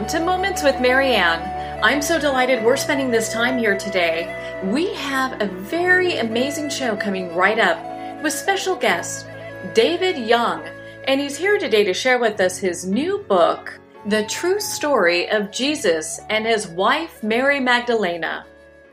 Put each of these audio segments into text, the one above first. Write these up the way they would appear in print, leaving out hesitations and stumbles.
Welcome to Moments with Marianne. I'm so delighted we're spending this time here today. We have a very amazing show coming right up with special guest, David Young, and he's here today to share with us his new book, The True Story of Jesus and His Wife, Mary Magdalena.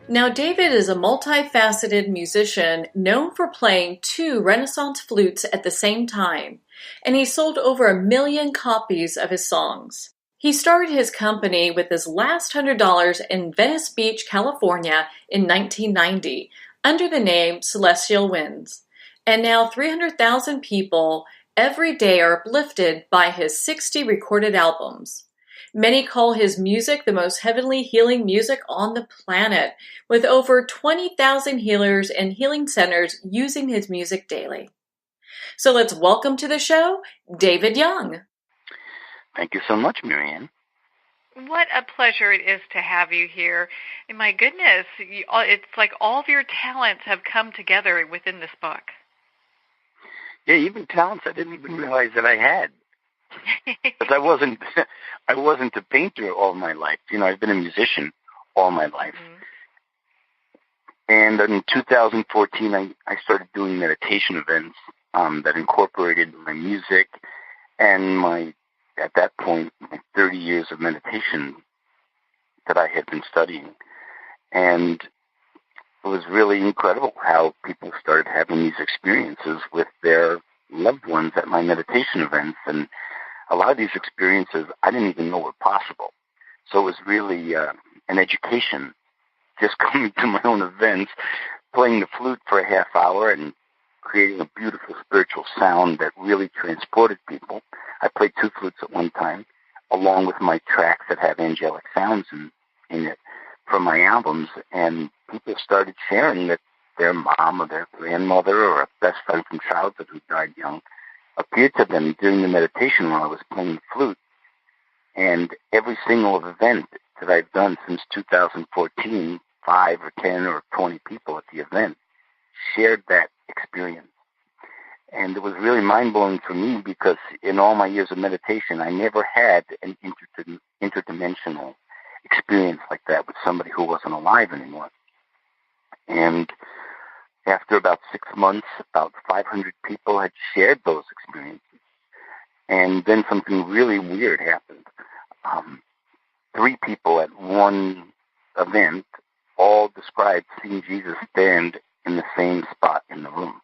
Now, David is a multifaceted musician known for playing 2 Renaissance flutes at the same time, and he sold over 1 million copies of his songs. He started his company with his last $100 in Venice Beach, California in 1990 under the name Celestial Winds. And now 300,000 people every day are uplifted by his 60 recorded albums. Many call his music the most heavenly healing music on the planet, with over 20,000 healers and healing centers using his music daily. So let's welcome to the show, David Young. Thank you so much, Marianne. What a pleasure it is to have you here. And my goodness, it's like all of your talents have come together within this book. Yeah, even talents I didn't even realize that I had. Because I wasn't a painter all my life. You know, I've been a musician all my life. Mm-hmm. And in 2014, I started doing meditation events that incorporated my music and at that point, my 30 years of meditation that I had been studying. And it was really incredible how people started having these experiences with their loved ones at my meditation events. And a lot of these experiences I didn't even know were possible. So it was really an education, just coming to my own events, playing the flute for a half hour and creating a beautiful spiritual sound that really transported people. I played 2 flutes at one time, along with my tracks that have angelic sounds in it from my albums, and people started sharing that their mom or their grandmother or a best friend from childhood who died young appeared to them during the meditation while I was playing the flute. And every single event that I've done since 2014, 5 or 10 or 20 people at the event shared that experience. And it was really mind-blowing for me because in all my years of meditation, I never had an interdimensional experience like that with somebody who wasn't alive anymore. And after about 6 months, about 500 people had shared those experiences. And then something really weird happened. 3 people at one event all described seeing Jesus stand in the same spot in the room.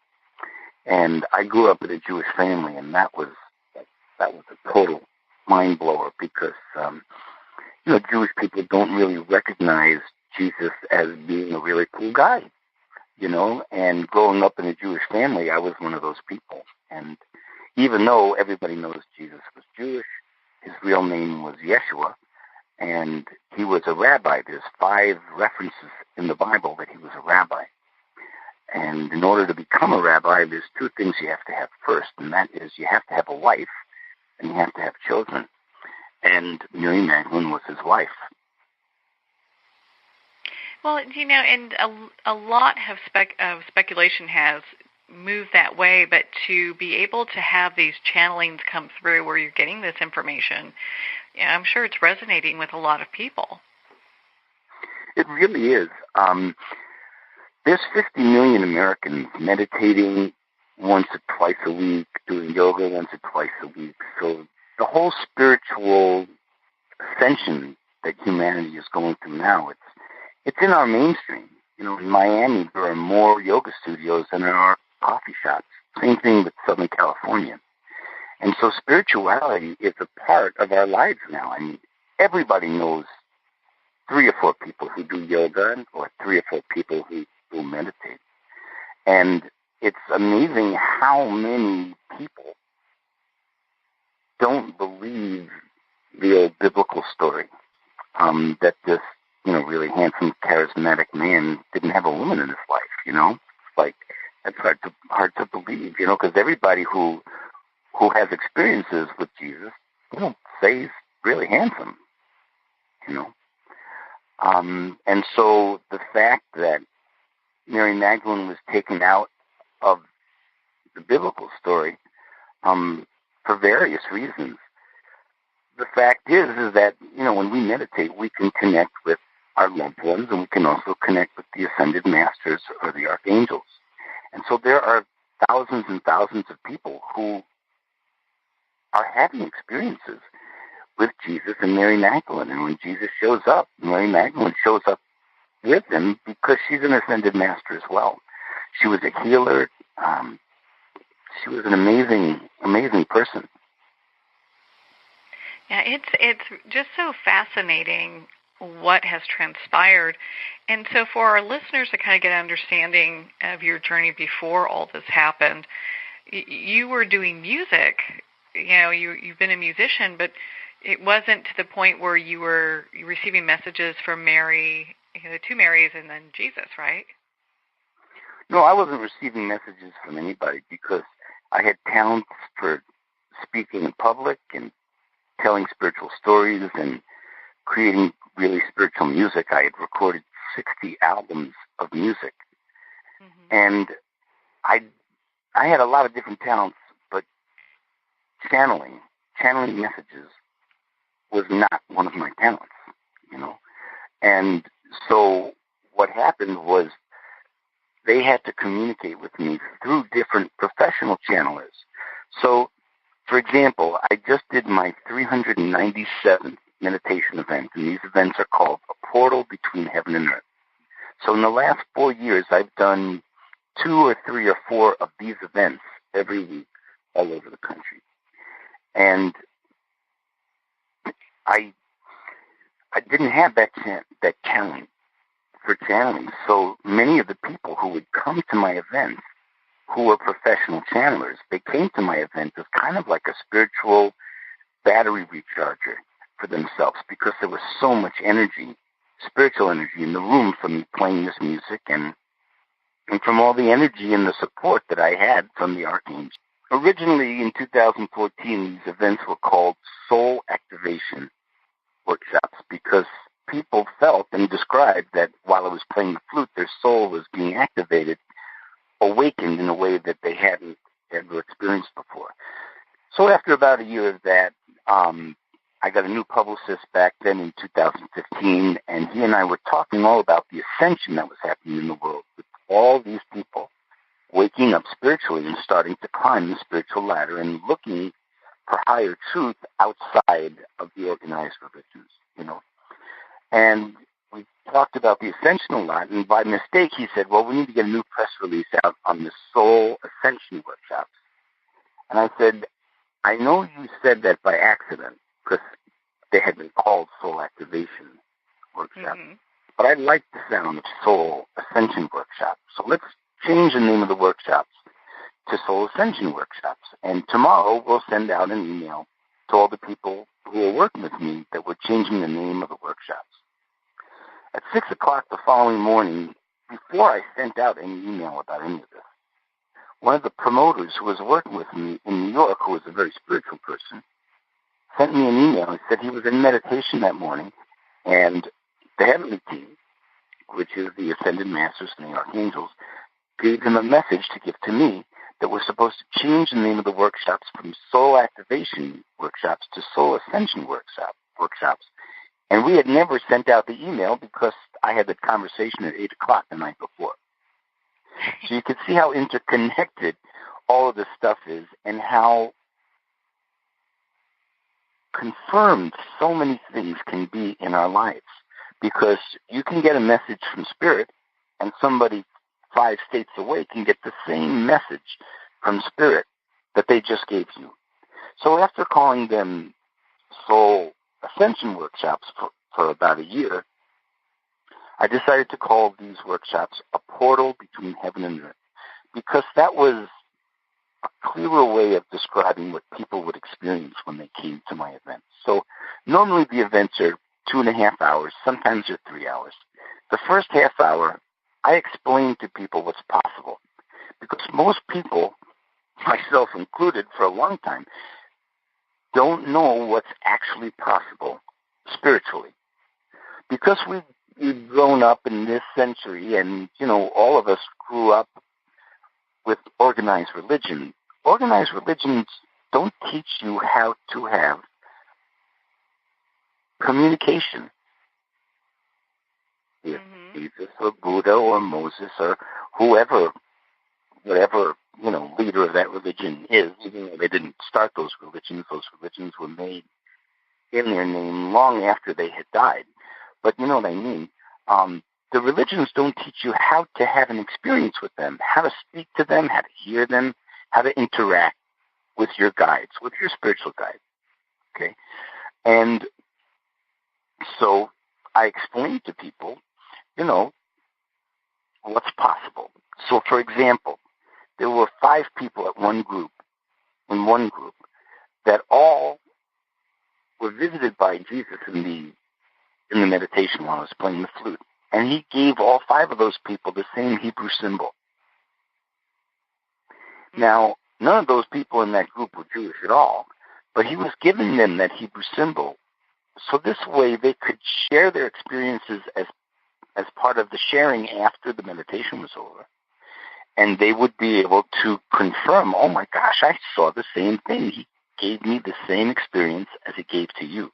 And I grew up in a Jewish family, and that was a total mind blower because Jewish people don't really recognize Jesus as being a really cool guy, And growing up in a Jewish family, I was one of those people. And even though everybody knows Jesus was Jewish, his real name was Yeshua, and he was a rabbi. There's 5 references in the Bible that he was a rabbi. And in order to become a rabbi, there's 2 things you have to have first, and that is you have to have a wife and you have to have children. And Mary Magdalene was his wife. Well, and a lot of speculation has moved that way, but to be able to have these channelings come through where you're getting this information, I'm sure it's resonating with a lot of people. It really is. There's 50 million Americans meditating once or twice a week, doing yoga once or twice a week. So the whole spiritual ascension that humanity is going through now, it's in our mainstream. In Miami, there are more yoga studios than there are coffee shops. Same thing with Southern California. And so spirituality is a part of our lives now. I mean, everybody knows 3 or 4 people who do yoga or 3 or 4 people who meditate. And it's amazing how many people don't believe the old biblical story that this, really handsome, charismatic man didn't have a woman in his life, It's like, that's hard to believe, because everybody who has experiences with Jesus, say he's really handsome, And so the fact that Mary Magdalene was taken out of the biblical story for various reasons. The fact is that, when meditate, we can connect with our loved ones, and we can also connect with the ascended masters or the archangels. And so there are thousands and thousands of people who are having experiences with Jesus and Mary Magdalene. And when Jesus shows up, Mary Magdalene shows up with him because she's an ascended master as well. She was a healer. She was an amazing, amazing person. Yeah, it's just so fascinating what has transpired. And so for our listeners to kind of get an understanding of your journey before all this happened, you were doing music. You've been a musician, but it wasn't to the point where you were receiving messages from Mary, the two Marys, and then Jesus, right? No, I wasn't receiving messages from anybody because I had talents for speaking in public and telling spiritual stories and creating really spiritual music. I had recorded 60 albums of music. Mm-hmm. And I had a lot of different talents, but channeling messages was not one of my talents, And so what happened was they had to communicate with me through different professional channelers. So, for example, I just did my 397th meditation event, and these events are called A Portal Between Heaven and Earth. So in the last 4 years, I've done 2 or 3 or 4 of these events every week all over the country. And I didn't have that talent for channeling. So many of the people who would come to my events who were professional channelers, they came to my event as kind of like a spiritual battery recharger for themselves because there was so much energy, spiritual energy in the room from me playing this music and from all the energy and the support that I had from the archangel. Originally in 2014, these events were called soul activation workshops because people felt and described that while I was playing the flute, their soul was being activated, awakened in a way that they hadn't ever experienced before. So after about a year of that, I got a new publicist back then in 2015, and he and I were talking all about the ascension that was happening in the world with all these people waking up spiritually and starting to climb the spiritual ladder and looking for higher truth outside of the organized religions, And we talked about the ascension a lot, and by mistake he said, well, we need to get a new press release out on the soul ascension workshops. And I said, I know you said that by accident because they had been called soul activation workshops, but I like the sound of soul ascension workshops. So let's change the name of the workshops to soul ascension workshops. And tomorrow we'll send out an email to all the people who are working with me that we're changing the name of the workshops. At 6 o'clock the following morning, before I sent out any email about any of this, one of the promoters who was working with me in New York, who was a very spiritual person, sent me an email and said he was in meditation that morning, and the heavenly team, which is the ascended masters and the archangels, gave him a message to give to me that we're supposed to change the name of the workshops from soul activation workshops to soul ascension workshops. And we had never sent out the email because I had the conversation at 8 o'clock the night before. So you can see how interconnected all of this stuff is and how confirmed so many things can be in our lives. Because you can get a message from Spirit and somebody 5 states away can get the same message from Spirit that they just gave you. So after calling them soul ascension workshops for about a year, I decided to call these workshops A Portal Between Heaven and Earth because that was a clearer way of describing what people would experience when they came to my events. So normally the events are 2.5 hours, sometimes they're 3 hours. The first half hour, I explain to people what's possible because most people, myself included for a long time, don't know what's actually possible spiritually. Because we've grown up in this century and, all of us grew up with organized religion. Organized religions don't teach you how to have communication with Jesus or Buddha or Moses or whoever, whatever, leader of that religion is, even though they didn't start those religions were made in their name long after they had died. But you know what I mean? The religions don't teach you how to have an experience with them, how to speak to them, how to hear them, how to interact with your guides, with your spiritual guides. Okay? And so I explained to people, what's possible. So, for example, there were 5 people in one group, that all were visited by Jesus in the meditation while I was playing the flute. And he gave all 5 of those people the same Hebrew symbol. Now, none of those people in that group were Jewish at all, but he was giving them that Hebrew symbol. So this way they could share their experiences as part of the sharing after the meditation was over. And they would be able to confirm, oh my gosh, I saw the same thing. He gave me the same experience as he gave to you.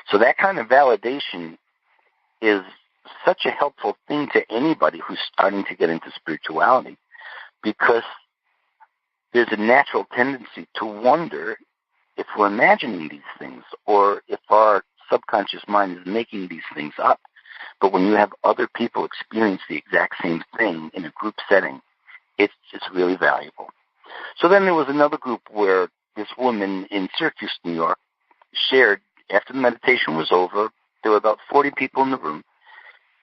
So that kind of validation is such a helpful thing to anybody who's starting to get into spirituality, because there's a natural tendency to wonder if we're imagining these things or if our subconscious mind is making these things up. But when you have other people experience the exact same thing in a group setting, it's really valuable. So then there was another group where this woman in Syracuse, New York, shared, after the meditation was over, there were about 40 people in the room.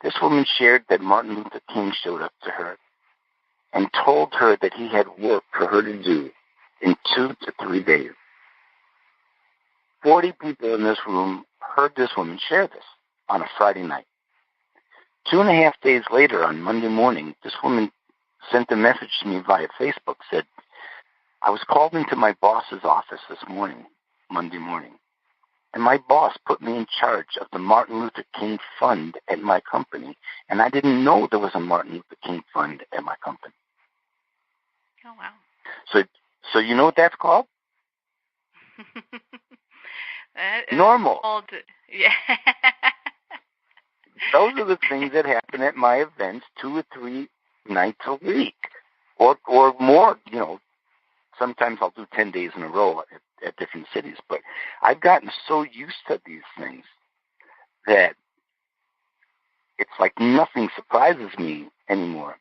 This woman shared that Martin Luther King showed up to her and told her that he had work for her to do in 2 to 3 days. 40 people in this room heard this woman share this on a Friday night. 2.5 days later, on Monday morning, this woman sent a message to me via Facebook, said, I was called into my boss's office this morning, Monday morning, and my boss put me in charge of the Martin Luther King Fund at my company, and I didn't know there was a Martin Luther King Fund at my company. Oh, wow. So you know what that's called? That is normal. Called, yeah. Those are the things that happen at my events 2 or 3 nights a week, or more. Sometimes I'll do 10 days in a row at different cities. But I've gotten so used to these things that it's like nothing surprises me anymore.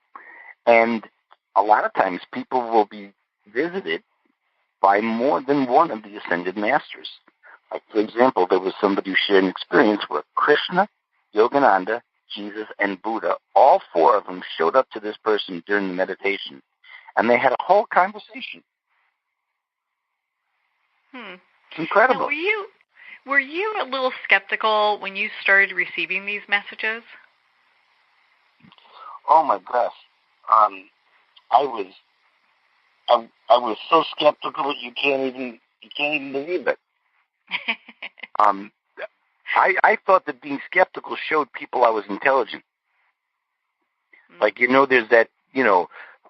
And a lot of times people will be visited by more than one of the ascended masters. Like, for example, there was somebody who shared an experience where Krishna, Yogananda, Jesus, and Buddha, all 4 of them showed up to this person during the meditation, and they had a whole conversation. It's incredible. Now, were you a little skeptical when you started receiving these messages? Oh my gosh, I was so skeptical that you can't even believe it. I thought that being skeptical showed people I was intelligent. Like, there's that,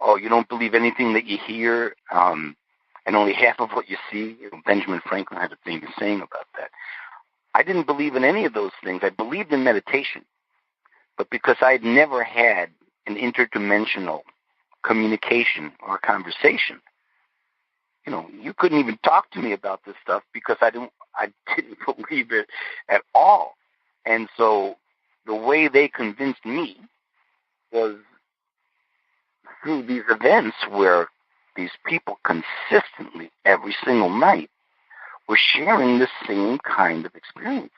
oh, you don't believe anything that you hear, and only half of what you see. Benjamin Franklin had a famous saying about that. I didn't believe in any of those things. I believed in meditation. But because I had never had an interdimensional communication or conversation, you couldn't even talk to me about this stuff because I didn't believe it at all. And so the way they convinced me was through these events where these people consistently, every single night, were sharing the same kind of experiences.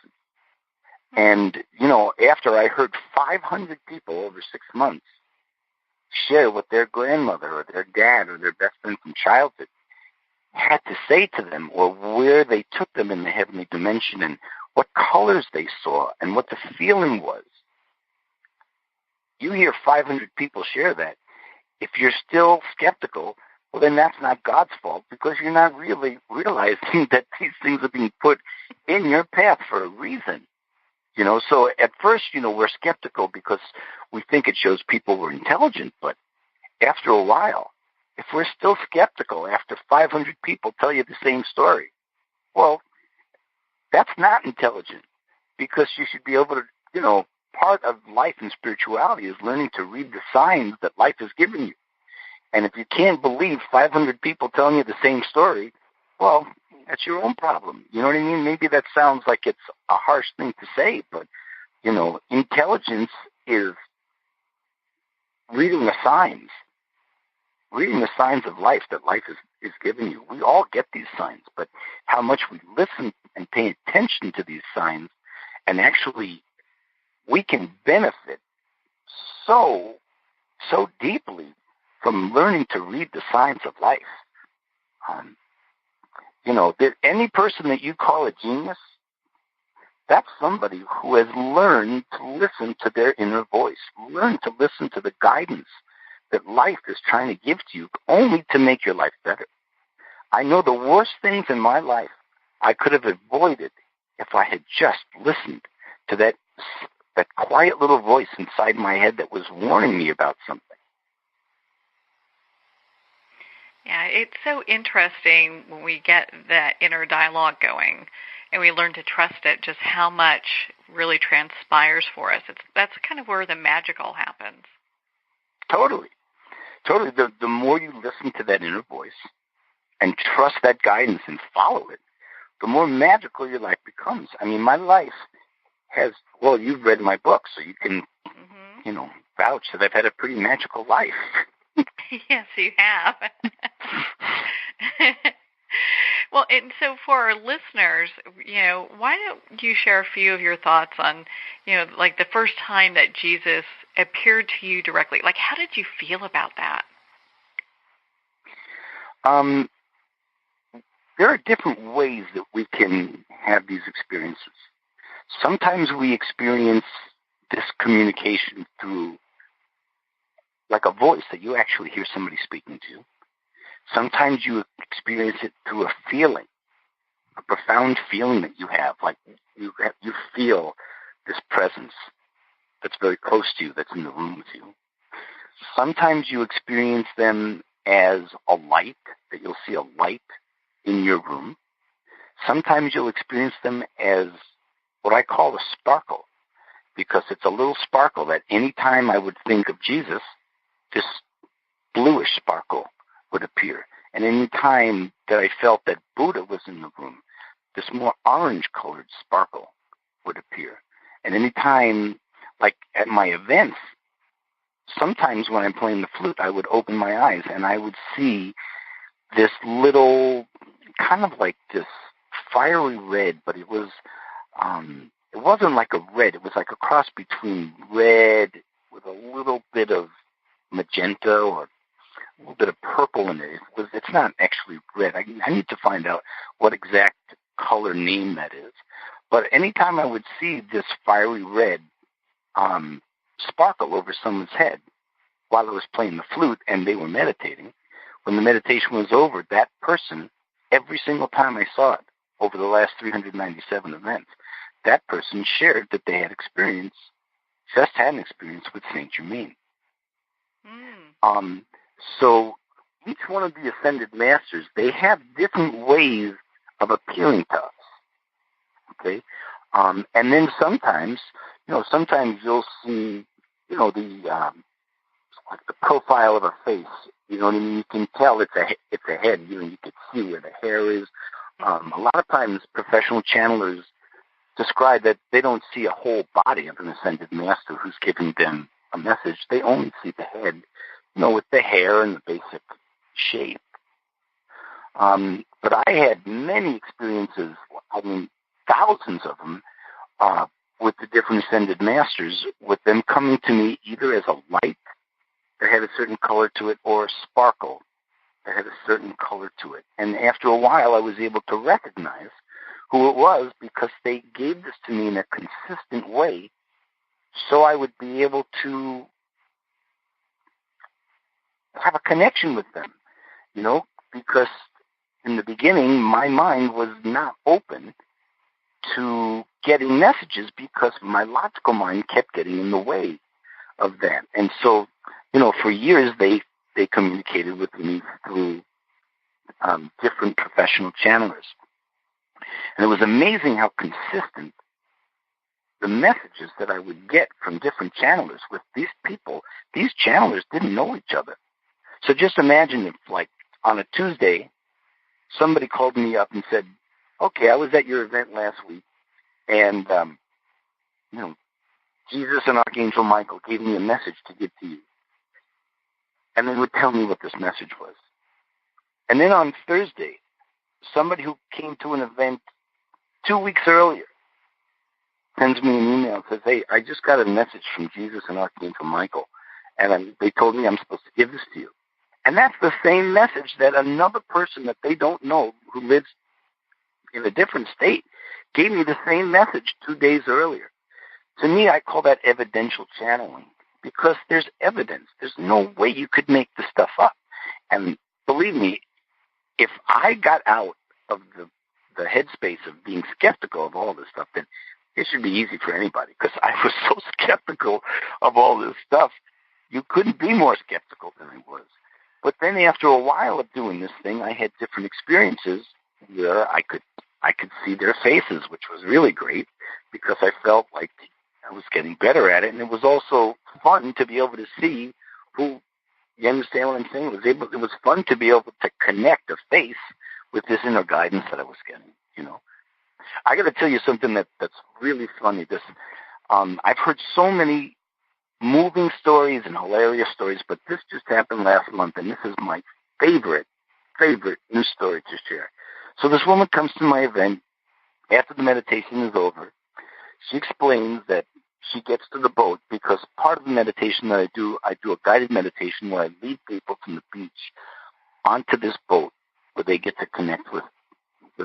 And, after I heard 500 people over 6 months share what their grandmother or their dad or their best friend from childhood had to say to them, or where they took them in the heavenly dimension, and what colors they saw, and what the feeling was. You hear 500 people share that. If you're still skeptical, well, then that's not God's fault, because you're not really realizing that these things are being put in your path for a reason. So at first, we're skeptical because we think it shows people we're intelligent, but after a while, if we're still skeptical after 500 people tell you the same story, well, that's not intelligent, because you should be able to, part of life and spirituality is learning to read the signs that life has given you. And if you can't believe 500 people telling you the same story, well, that's your own problem. You know what I mean? Maybe that sounds like it's a harsh thing to say, but, intelligence is reading the signs of life that life is giving you. We all get these signs, but how much we listen and pay attention to these signs, and actually we can benefit so deeply from learning to read the signs of life. Any person that you call a genius, that's somebody who has learned to listen to their inner voice, learn to listen to the guidance that life is trying to give to you only to make your life better. I know the worst things in my life I could have avoided if I had just listened to that quiet little voice inside my head that was warning me about something. Yeah, it's so interesting when we get that inner dialogue going and we learn to trust it, just how much really transpires for us. That's kind of where the magical happens. Totally. The more you listen to that inner voice and trust that guidance and follow it, the more magical your life becomes. I mean, my life has, well, you've read my book, so you can, vouch that I've had a pretty magical life. Yes, you have. Well, and so for our listeners, why don't you share a few of your thoughts on, like the first time that Jesus appeared to you directly? Like, how did you feel about that? There are different ways that we can have these experiences. Sometimes we experience this communication through like a voice that you actually hear somebody speaking to. Sometimes you experience it through a feeling, a profound feeling that you have, like you feel this presence that's very close to you, that's in the room with you. Sometimes you experience them as a light, that you'll see a light in your room. Sometimes you'll experience them as what I call a sparkle, because it's a little sparkle that any time I would think of Jesus, this bluish sparkle would appear. And any time that I felt that Buddha was in the room, this more orange-colored sparkle would appear. And any time, like at my events, sometimes when I'm playing the flute, I would open my eyes and I would see this little, kind of like this fiery red, but it wasn't like a red. It was like a cross between red with a little bit of magenta or a little bit of purple in it. It's not actually red. I need to find out what exact color name that is. But anytime I would see this fiery red sparkle over someone's head while I was playing the flute and they were meditating, when the meditation was over, that person, every single time I saw it over the last 397 events, that person shared that they had had an experience with Saint Germain. So each one of the ascended masters, they have different ways of appealing to us. Okay, and then sometimes you'll see, like the profile of a face. You know what I mean? You can tell it's a head. You can see where the hair is. A lot of times, professional channelers describe that they don't see a whole body of an ascended master who's giving them a message. They only see the head, with the hair and the basic shape. But I had many experiences, thousands of them, with the different ascended masters, with them coming to me either as a light that had a certain color to it or a sparkle that had a certain color to it. And after a while, I was able to recognize who it was because they gave this to me in a consistent way, so I would be able to have a connection with them, because in the beginning, my mind was not open to getting messages because my logical mind kept getting in the way of that. And so, for years, they communicated with me through different professional channelers. And it was amazing how consistent the messages that I would get from different channelers with these people, these channelers didn't know each other. So just imagine if, like, on a Tuesday, somebody called me up and said, okay, I was at your event last week, and, Jesus and Archangel Michael gave me a message to give to you. And they would tell me what this message was. And then on Thursday, somebody who came to an event 2 weeks earlier sends me an email and says, hey, I just got a message from Jesus and Archangel Michael, and they told me I'm supposed to give this to you. And that's the same message that another person that they don't know who lives in a different state gave me the same message 2 days earlier. To me, I call that evidential channeling because there's evidence. There's no way you could make this stuff up. And believe me, if I got out of the headspace of being skeptical of all this stuff, then it should be easy for anybody because I was so skeptical of all this stuff. You couldn't be more skeptical than I was. But then after a while of doing this thing, I had different experiences where I could see their faces, which was really great because I felt like I was getting better at it. And it was also fun to be able to see who, you understand what I'm saying? It was fun to be able to connect a face with this inner guidance that I was getting, I got to tell you something that's really funny. I've heard so many moving stories and hilarious stories, but this just happened last month, and this is my favorite news story to share. So this woman comes to my event after the meditation is over. She explains that she gets to the boat because part of the meditation that I do a guided meditation where I lead people from the beach onto this boat where they get to connect with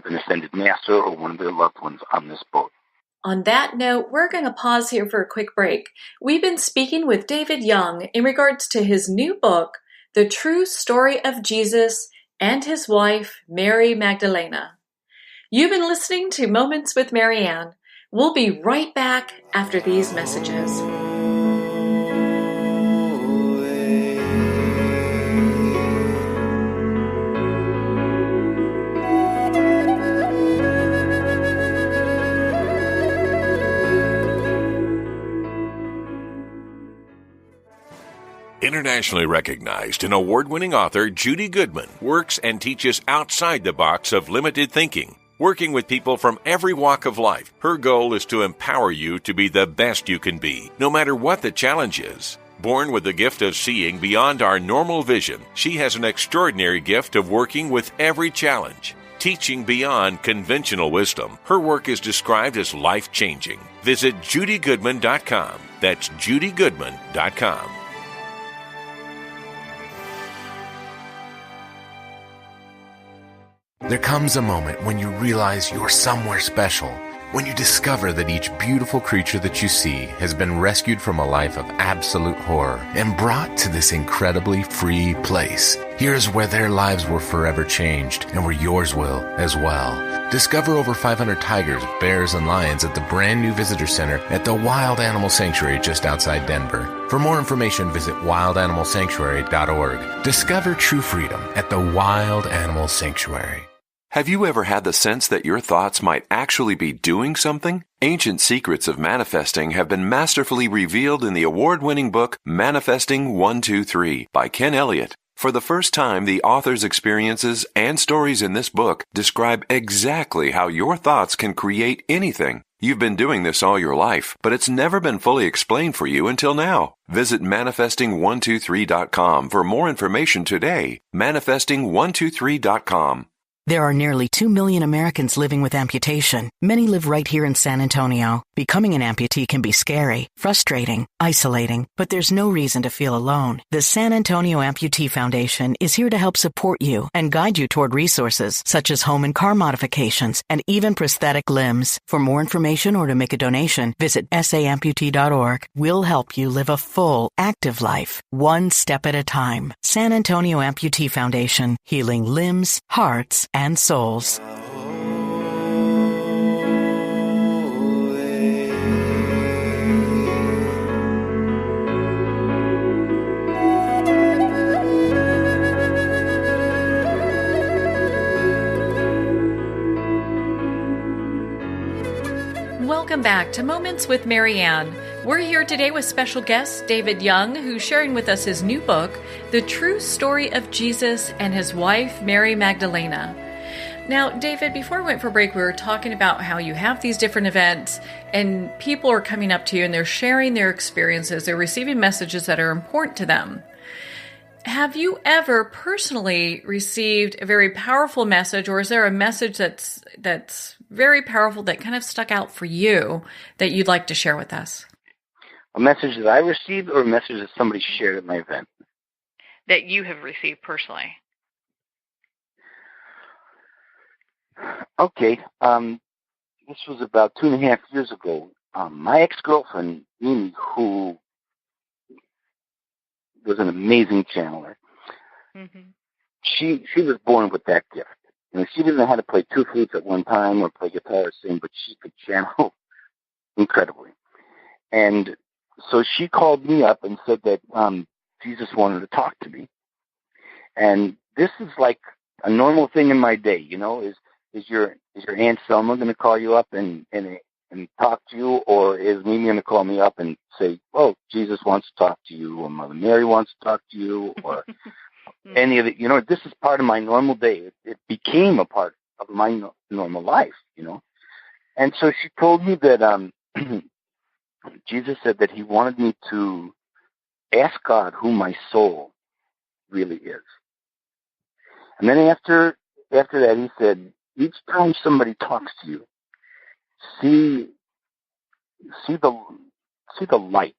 an ascended master or one of their loved ones on this boat. On that note, we're going to pause here for a quick break. We've been speaking with David Young in regards to his new book, The True Story of Jesus and His Wife, Mary Magdalena. You've been listening to Moments with Marianne. We'll be right back after these messages. Internationally recognized and award-winning author Judy Goodman works and teaches outside the box of limited thinking. Working with people from every walk of life, her goal is to empower you to be the best you can be, no matter what the challenge is. Born with the gift of seeing beyond our normal vision, she has an extraordinary gift of working with every challenge. Teaching beyond conventional wisdom, her work is described as life-changing. Visit judygoodman.com. That's judygoodman.com. There comes a moment when you realize you're somewhere special, when you discover that each beautiful creature that you see has been rescued from a life of absolute horror and brought to this incredibly free place. Here's where their lives were forever changed and where yours will as well. Discover over 500 tigers, bears, and lions at the brand new visitor center at the Wild Animal Sanctuary just outside Denver. For more information, visit wildanimalsanctuary.org. Discover true freedom at the Wild Animal Sanctuary. Have you ever had the sense that your thoughts might actually be doing something? Ancient secrets of manifesting have been masterfully revealed in the award-winning book Manifesting 123 by Ken Elliott. For the first time, the author's experiences and stories in this book describe exactly how your thoughts can create anything. You've been doing this all your life, but it's never been fully explained for you until now. Visit manifesting123.com for more information today. Manifesting123.com. There are nearly 2 million Americans living with amputation. Many live right here in San Antonio. Becoming an amputee can be scary, frustrating, isolating, but there's no reason to feel alone. The San Antonio Amputee Foundation is here to help support you and guide you toward resources such as home and car modifications and even prosthetic limbs. For more information or to make a donation, visit saamputee.org. We'll help you live a full, active life, one step at a time. San Antonio Amputee Foundation, healing limbs, hearts, and souls. Welcome Welcome back to Moments with Marianne. We're here today with special guest David Young, who's sharing with us his new book, The True Story of Jesus and His Wife, Mary Magdalena. Now, David, before we went for break, we were talking about how you have these different events and people are coming up to you and they're sharing their experiences. They're receiving messages that are important to them. Have you ever personally received a very powerful message, or is there a message that's very powerful that kind of stuck out for you that you'd like to share with us? A message that I received or a message that somebody shared at my event? That you have received personally. Okay. This was about 2.5 years ago. My ex-girlfriend, Mimi, who was an amazing channeler, she was born with that gift. You know, she didn't know how to play two flutes at one time or play guitar or sing, but she could channel incredibly. And so she called me up and said that Jesus wanted to talk to me. And this is like a normal thing in my day, you know, is your Aunt Selma going to call you up and talk to you, or is Mimi going to call me up and say, oh, Jesus wants to talk to you, or Mother Mary wants to talk to you, or any of it? You know, this is part of my normal day. It became a part of my normal life, you know. And so she told me that Jesus said that he wanted me to ask God who my soul really is. And then after that, he said, each time somebody talks to you, see the light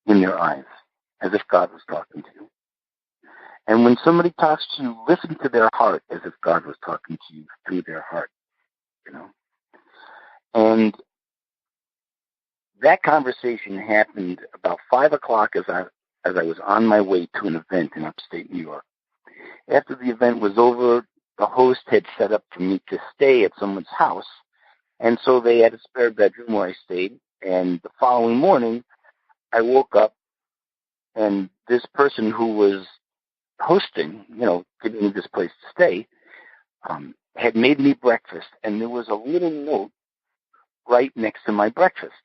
in their eyes, as if God was talking to you. And when somebody talks to you, listen to their heart as if God was talking to you through their heart, you know. And that conversation happened about 5 o'clock as I was on my way to an event in upstate New York. After the event was over, the host had set up for me to stay at someone's house, and so they had a spare bedroom where I stayed. And the following morning, I woke up, and this person who was hosting, you know, giving me this place to stay, had made me breakfast, and there was a little note right next to my breakfast.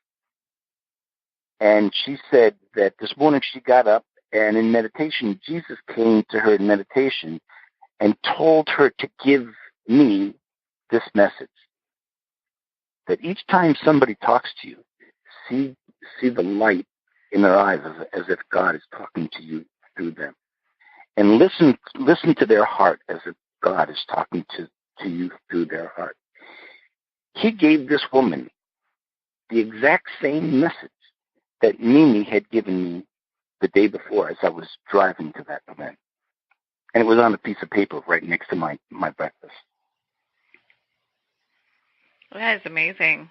And she said that this morning she got up, and in meditation, Jesus came to her in meditation and told her to give me this message, that each time somebody talks to you, see the light in their eyes as if God is talking to you through them. And listen to their heart as if God is talking to you through their heart. He gave this woman the exact same message that Mimi had given me the day before as I was driving to that event. And it was on a piece of paper right next to my breakfast. That is amazing.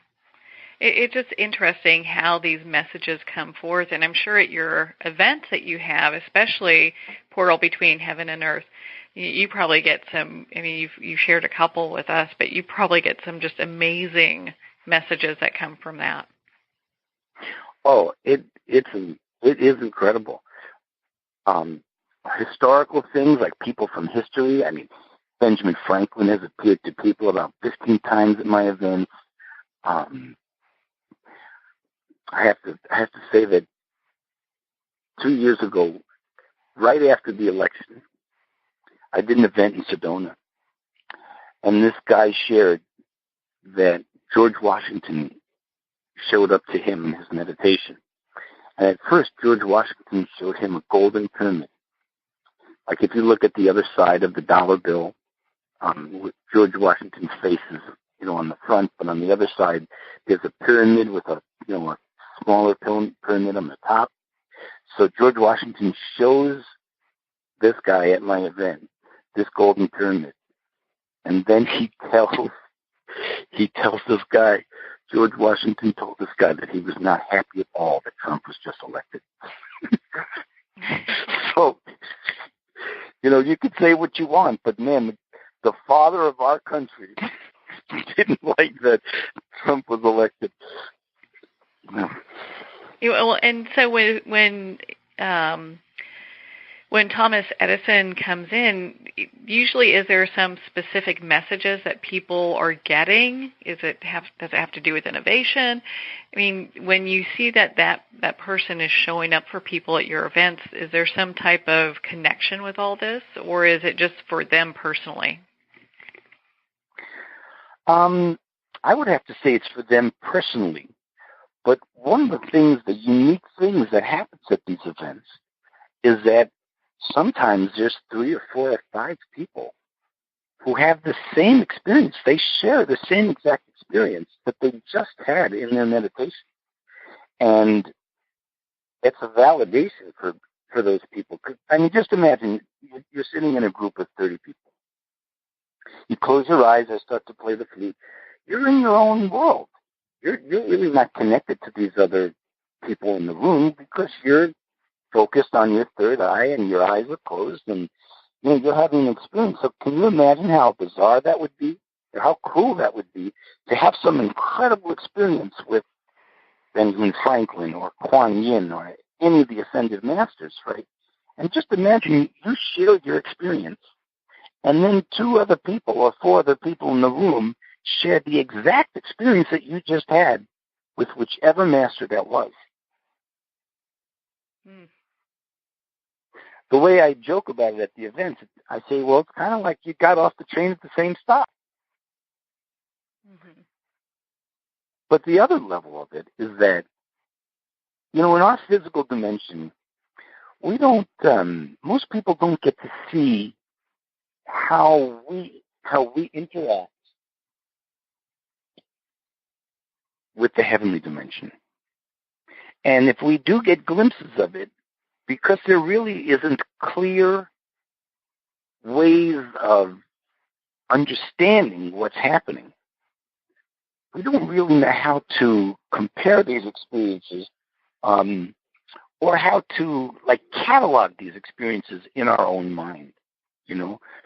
It's just interesting how these messages come forth. And I'm sure at your events that you have, especially Portal Between Heaven and Earth, you probably get some, I mean, you've shared a couple with us, but you probably get some just amazing messages that come from that. Oh, it is incredible. Historical things like people from history. I mean, Benjamin Franklin has appeared to people about 15 times at my events. I have to say that 2 years ago, right after the election, I did an event in Sedona, and this guy shared that George Washington showed up to him in his meditation. And at first, George Washington showed him a golden pyramid. Like if you look at the other side of the dollar bill, George Washington's face is, you know, on the front, but on the other side, there's a pyramid with a smaller pyramid on the top. So George Washington shows this guy at my event this golden pyramid, and then he tells this guy, George Washington told this guy that he was not happy at all that Trump was just elected. So, you know, you could say what you want, but man, the father of our country didn't like that Trump was elected. No. Well, and so when When Thomas Edison comes in, usually is there some specific messages that people are getting? Does it have to do with innovation? I mean, when you see that person is showing up for people at your events, is there some type of connection with all this, or is it just for them personally? I would have to say it's for them personally. But one of the unique things that happens at these events is that sometimes there's 3 or 4 or 5 people who have the same experience. They share the same exact experience that they just had in their meditation. And it's a validation for those people. I mean, just imagine you're sitting in a group of 30 people. You close your eyes, I start to play the flute. You're in your own world. You're really not connected to these other people in the room because you're focused on your third eye and your eyes are closed and you're having an experience. So can you imagine how bizarre that would be or how cool that would be to have some incredible experience with Benjamin Franklin or Kuan Yin or any of the Ascended Masters, right? And just imagine you shared your experience and then 2 other people or 4 other people in the room shared the exact experience that you just had with whichever master that was. The way I joke about it at the events, I say, well, it's kind of like you got off the train at the same stop. Mm-hmm. But the other level of it is that, in our physical dimension, we don't, most people don't get to see how we interact with the heavenly dimension. And if we do get glimpses of it, because there really isn't clear ways of understanding what's happening, we don't really know how to compare these experiences or how to, catalog these experiences in our own mind,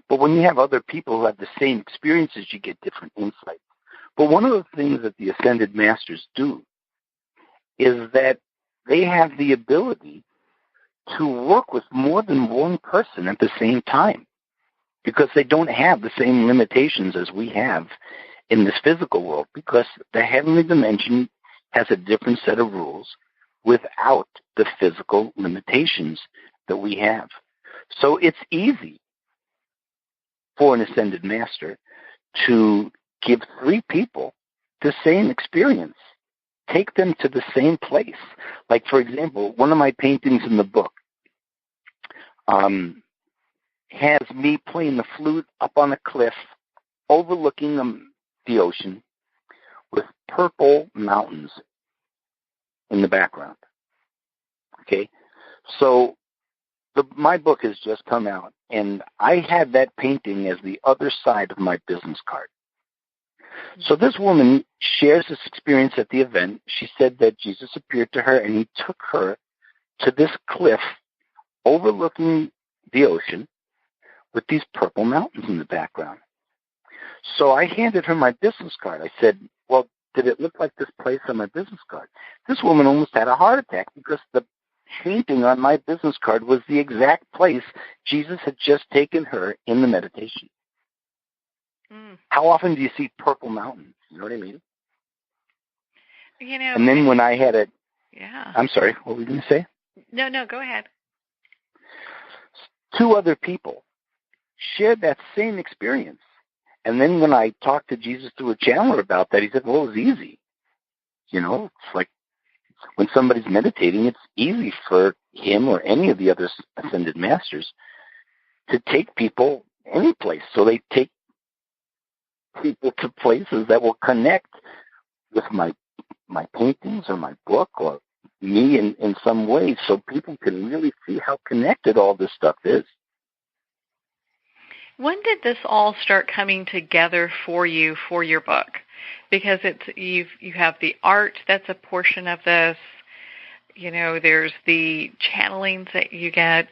But when you have other people who have the same experiences, you get different insights. But one of the things that the Ascended Masters do is that they have the ability to work with more than one person at the same time because they don't have the same limitations as we have in this physical world because the heavenly dimension has a different set of rules without the physical limitations that we have. So it's easy for an Ascended Master to give 3 people the same experience, take them to the same place. Like, for example, one of my paintings in the book has me playing the flute up on a cliff overlooking the ocean with purple mountains in the background. Okay? So my book has just come out, and I had that painting as the other side of my business card. So this woman shares this experience at the event. She said that Jesus appeared to her, and he took her to this cliff overlooking the ocean with these purple mountains in the background. So I handed her my business card. I said, well, did it look like this place on my business card? This woman almost had a heart attack because the painting on my business card was the exact place Jesus had just taken her in the meditation. How often do you see purple mountains? You know what I mean? And then when I had it... Yeah. I'm sorry, what were you going to say? No, go ahead. 2 other people shared that same experience. And then when I talked to Jesus through a channeler about that, he said, well, it was easy. It's like when somebody's meditating, it's easy for him or any of the other Ascended Masters to take people any place. So they take people to places that will connect with my paintings or my book or me in some way so people can really see how connected all this stuff is. When did this all start coming together for you for your book? Because you have the art that's a portion of this. There's the channelings that you get.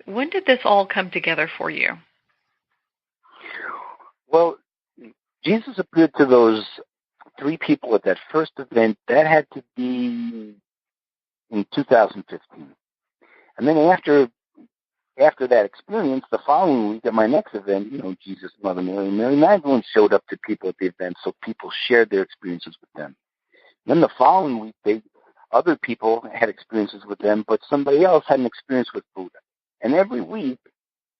When did this all come together for you? Well, Jesus appeared to those 3 people at that first event. That had to be in 2015. And then after after that experience, the following week at my next event, Jesus, Mother Mary, and Mary Magdalene showed up to people at the event, so people shared their experiences with them. Then the following week, other people had experiences with them, but somebody else had an experience with Buddha. And every week,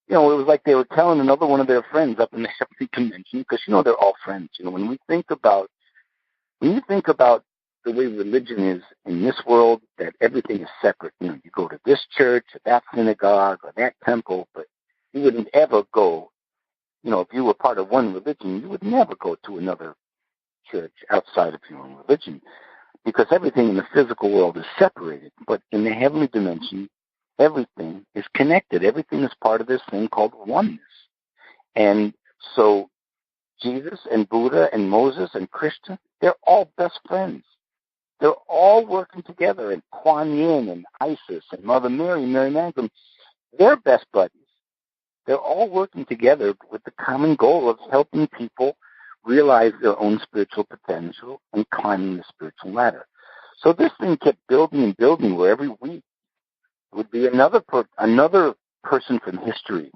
it was like they were telling another one of their friends up in the heavenly convention, because, they're all friends. When you think about the way religion is in this world, that everything is separate. You go to this church, or that synagogue, or that temple, but you wouldn't ever go, if you were part of one religion, you would never go to another church outside of your own religion, because everything in the physical world is separated. But in the heavenly dimension, everything is connected. Everything is part of this thing called oneness. And so Jesus and Buddha and Moses and Krishna, they're all best friends. They're all working together, and Kuan Yin and Isis and Mother Mary, Mary Magdalene, they're best buddies. They're all working together with the common goal of helping people realize their own spiritual potential and climbing the spiritual ladder. So this thing kept building and building, where every week would be another person from history,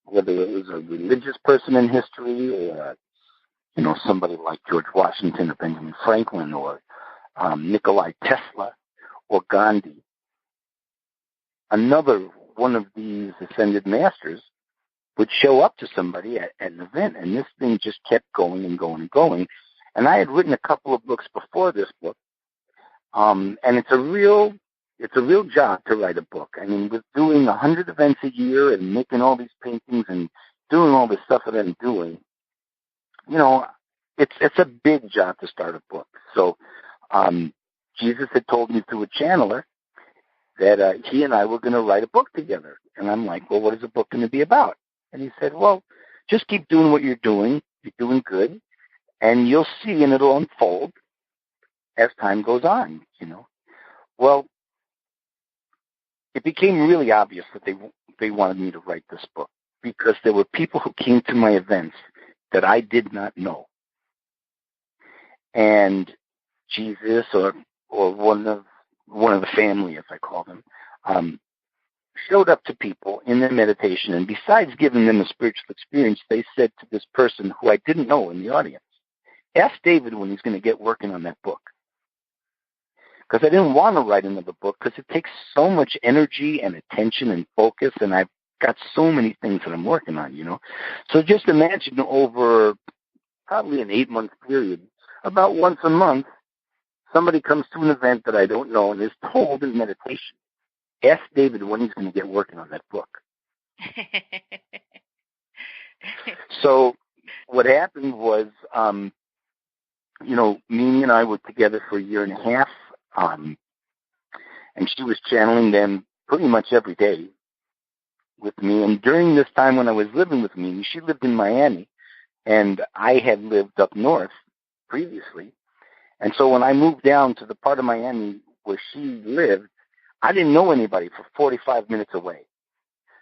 whether it was a religious person in history or, somebody like George Washington or Benjamin Franklin or Nikolai Tesla or Gandhi. Another one of these ascended masters would show up to somebody at an event, and this thing just kept going and going and going. And I had written a couple of books before this book, and it's a real job to write a book. I mean, with doing 100 events a year and making all these paintings and doing all this stuff that I'm doing, it's a big job to start a book. So Jesus had told me through a channeler that he and I were going to write a book together. And I'm like, well, what is the book going to be about? And he said, well, just keep doing what you're doing. You're doing good. And you'll see, and it'll unfold as time goes on, Well, it became really obvious that they wanted me to write this book, because there were people who came to my events that I did not know. And Jesus or one of the family, as I call them, showed up to people in their meditation, and besides giving them a spiritual experience, they said to this person who I didn't know in the audience, ask David when he's going to get working on that book. Because I didn't want to write another book, because it takes so much energy and attention and focus, and I've got so many things that I'm working on, So just imagine over probably an 8-month period, about once a month, somebody comes to an event that I don't know and is told in meditation, ask David when he's going to get working on that book. So what happened was, Mimi and I were together for a year and a half, and she was channeling them pretty much every day with me. And during this time when I was living with Mimi, she lived in Miami, and I had lived up north previously. And so when I moved down to the part of Miami where she lived, I didn't know anybody for 45 minutes away.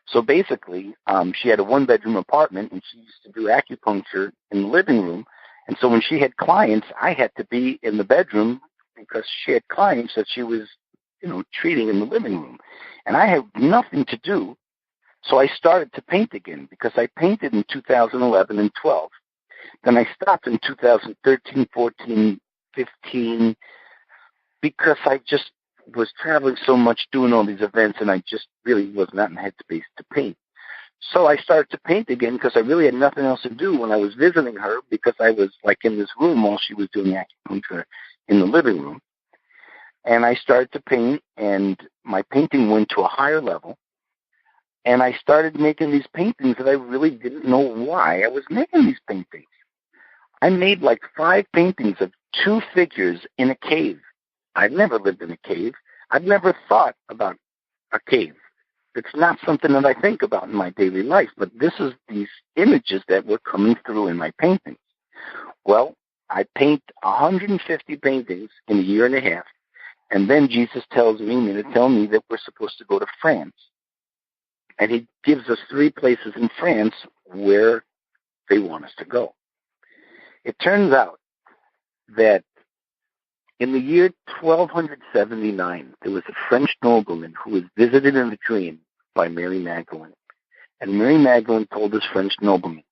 So basically, she had a 1-bedroom apartment, and she used to do acupuncture in the living room. And so when she had clients, I had to be in the bedroom because she had clients that she was, treating in the living room. And I had nothing to do. So I started to paint again, because I painted in 2011 and 12. Then I stopped in 2013, 14, 15, because I just was traveling so much, doing all these events, and I just really was not in the headspace to paint. So I started to paint again, because I really had nothing else to do when I was visiting her, because I was like in this room while she was doing acupuncture in the living room. And I started to paint, and my painting went to a higher level. And I started making these paintings that I really didn't know why I was making these paintings. I made like 5 paintings of 2 figures in a cave. I'd never lived in a cave. I'd never thought about a cave. It's not something that I think about in my daily life, but this is these images that were coming through in my paintings. Well, I paint 150 paintings in a year and a half, and then Jesus tells me to tell me that we're supposed to go to France. And he gives us 3 places in France where they want us to go. It turns out that in the year 1279, there was a French nobleman who was visited in a dream by Mary Magdalene. And Mary Magdalene told this French nobleman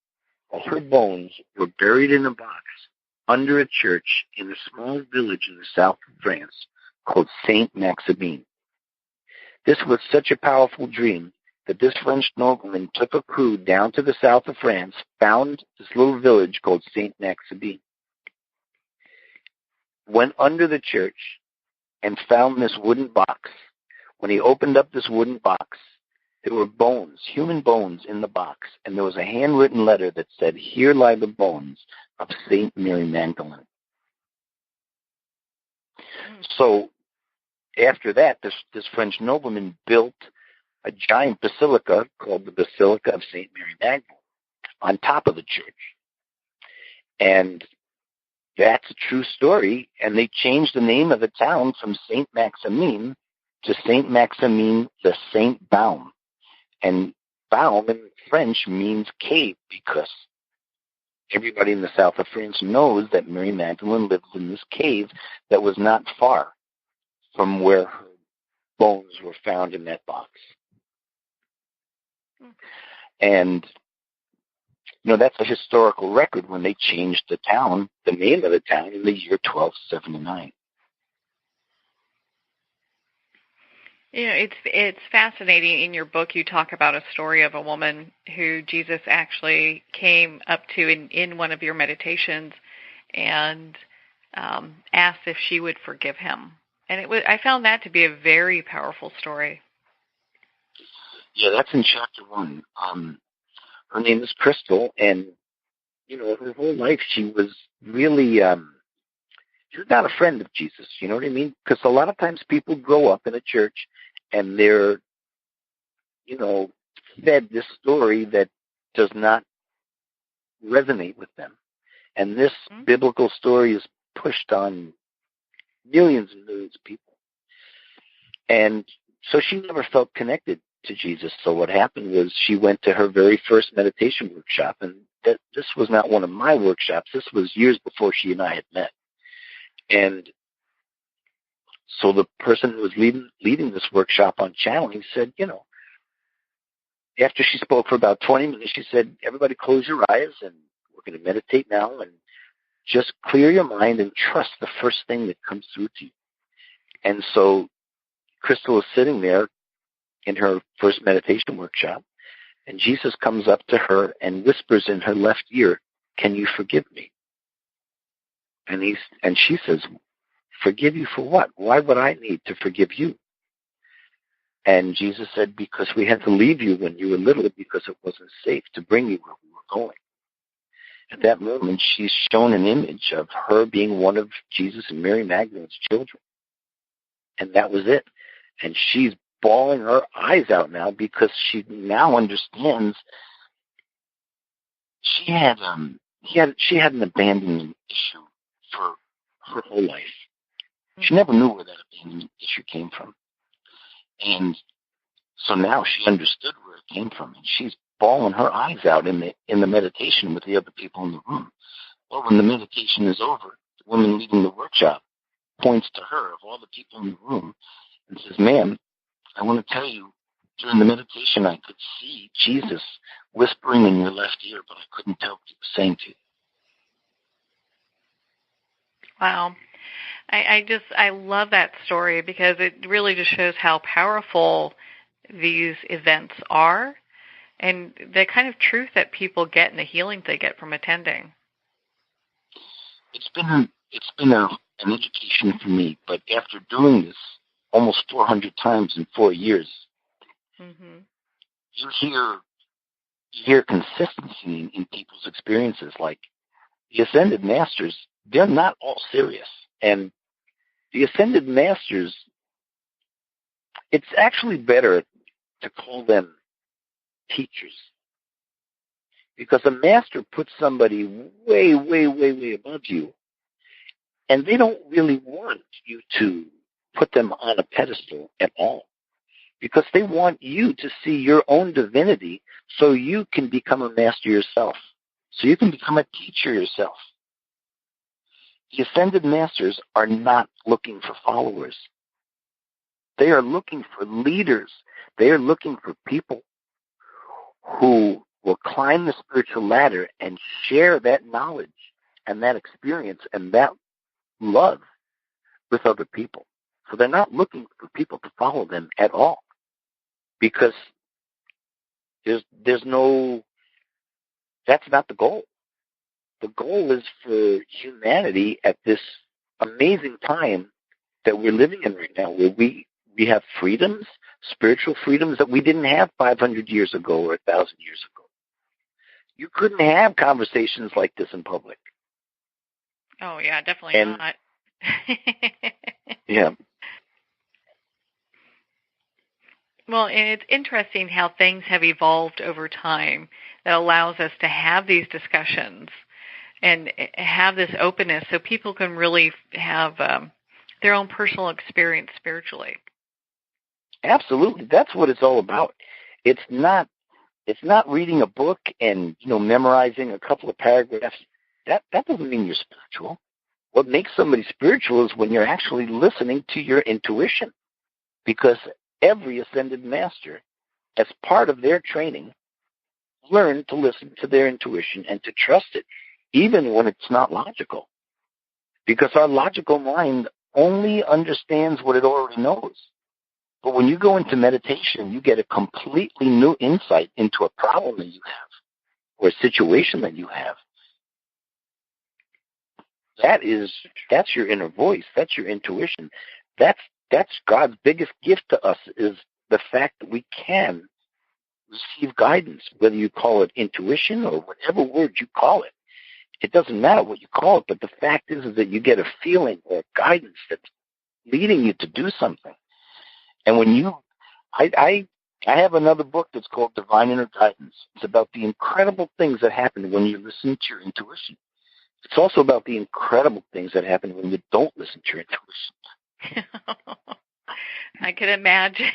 that her bones were buried in a box under a church in a small village in the south of France called Saint-Maximin. This was such a powerful dream that this French nobleman took a crew down to the south of France, found this little village called Saint-Maximin, went under the church, and found this wooden box. When he opened up this wooden box, there were bones, human bones in the box, and there was a handwritten letter that said, "Here lie the bones of Saint Mary Magdalene." So after that, this French nobleman built a giant basilica called the Basilica of Saint Mary Magdalene on top of the church. And that's a true story, and they changed the name of the town from Saint-Maximin to Saint-Maximin the Saint Baum. And Baum in French means cave, because everybody in the south of France knows that Mary Magdalene lived in this cave that was not far from where her bones were found in that box. And, that's a historical record when they changed the town, the name of the town, in the year 1279. It's fascinating. In your book, you talk about a story of a woman who Jesus actually came up to in one of your meditations and asked if she would forgive him. And I found that to be a very powerful story. Yeah, that's in chapter 1. Her name is Crystal, and, her whole life she was really, she was not a friend of Jesus, you know what I mean? Because a lot of times people grow up in a church and they're, fed this story that does not resonate with them. And this biblical story is pushed on millions and millions of people. And so she never felt connected to Jesus. So what happened was she went to her very first meditation workshop, and this was not one of my workshops. This was years before she and I had met. And so the person who was leading this workshop on channeling said, after she spoke for about 20 minutes, she said, "Everybody close your eyes, and we're going to meditate now, and just clear your mind and trust the first thing that comes through to you." And so Crystal is sitting there in her first meditation workshop, and Jesus comes up to her and whispers in her left ear, "Can you forgive me?" And she says, "Forgive you for what? Why would I need to forgive you?" And Jesus said, "Because we had to leave you when you were little because it wasn't safe to bring you where we were going." At that moment, she's shown an image of her being one of Jesus and Mary Magdalene's children. And that was it. And she's bawling her eyes out now because she now understands she had an abandonment issue for her whole life. She never knew where that abandonment issue came from. And so now she understood where it came from, and she's bawling her eyes out in the meditation with the other people in the room. Well, when the meditation is over, the woman leading the workshop points to her of all the people in the room and says, "Ma'am, I want to tell you, during the meditation I could see Jesus whispering in your left ear, but I couldn't tell what he was saying to you." Wow. I love that story because it really just shows how powerful these events are and the kind of truth that people get and the healing they get from attending. It's been an education for me, but after doing this almost 400 times in 4 years, you hear consistency in people's experiences. Like the Ascended Masters, they're not all serious. And the Ascended Masters, it's actually better to call them teachers. Because a master puts somebody way, way, way, way above you, and they don't really want you to put them on a pedestal at all. Because they want you to see your own divinity so you can become a master yourself. So you can become a teacher yourself. The Ascended Masters are not looking for followers. They are looking for leaders. They are looking for people who will climb the spiritual ladder and share that knowledge and that experience and that love with other people. So they're not looking for people to follow them at all, because there's no, that's not the goal. The goal is for humanity at this amazing time that we're living in right now, where we have freedoms, spiritual freedoms that we didn't have 500 years ago or 1,000 years ago. You couldn't have conversations like this in public. Oh, yeah, definitely not. Yeah. Well, and it's interesting how things have evolved over time that allows us to have these discussions and have this openness so people can really have their own personal experience spiritually. Absolutely. That's what it's all about. It's not reading a book and, memorizing a couple of paragraphs. That doesn't mean you're spiritual. What makes somebody spiritual is when you're actually listening to your intuition, because every ascended master, as part of their training, learned to listen to their intuition and to trust it, even when it's not logical. Because our logical mind only understands what it already knows. But when you go into meditation, you get a completely new insight into a problem that you have or a situation that you have. That's your inner voice. That's your intuition. That's God's biggest gift to us, is the fact that we can receive guidance, whether you call it intuition or whatever word you call it. It doesn't matter what you call it, but the fact is that you get a feeling or guidance that's leading you to do something. And when I have another book that's called Divine Inner Guidance. It's about the incredible things that happen when you listen to your intuition. It's also about the incredible things that happen when you don't listen to your intuition. I could imagine.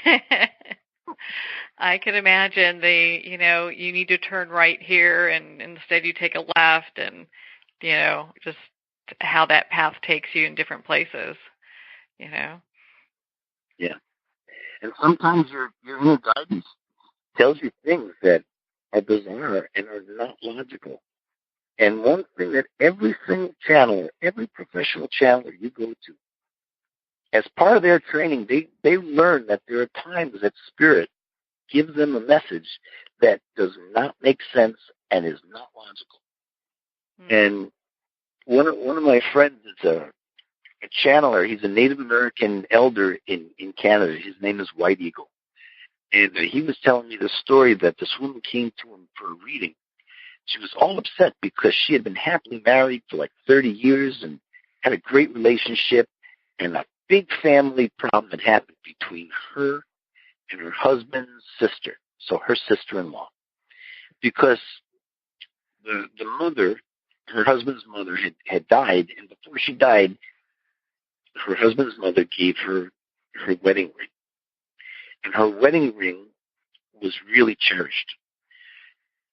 I could imagine you need to turn right here, and instead you take a left, and, just how that path takes you in different places, Yeah. And sometimes your inner guidance tells you things that are bizarre and are not logical. And one thing that every single channeler, every professional channeler you go to, as part of their training, they learn that there are times that Spirit gives them a message that does not make sense and is not logical. Mm-hmm. And one of my friends is a channeler. He's a Native American elder in Canada. His name is White Eagle. And he was telling me the story that this woman came to him for a reading. She was all upset because she had been happily married for like 30 years and had a great relationship, and a big family problem had happened between her and her husband's sister, so her sister-in-law. Because the mother, her husband's mother, had died, and before she died, her husband's mother gave her wedding ring. And her wedding ring was really cherished.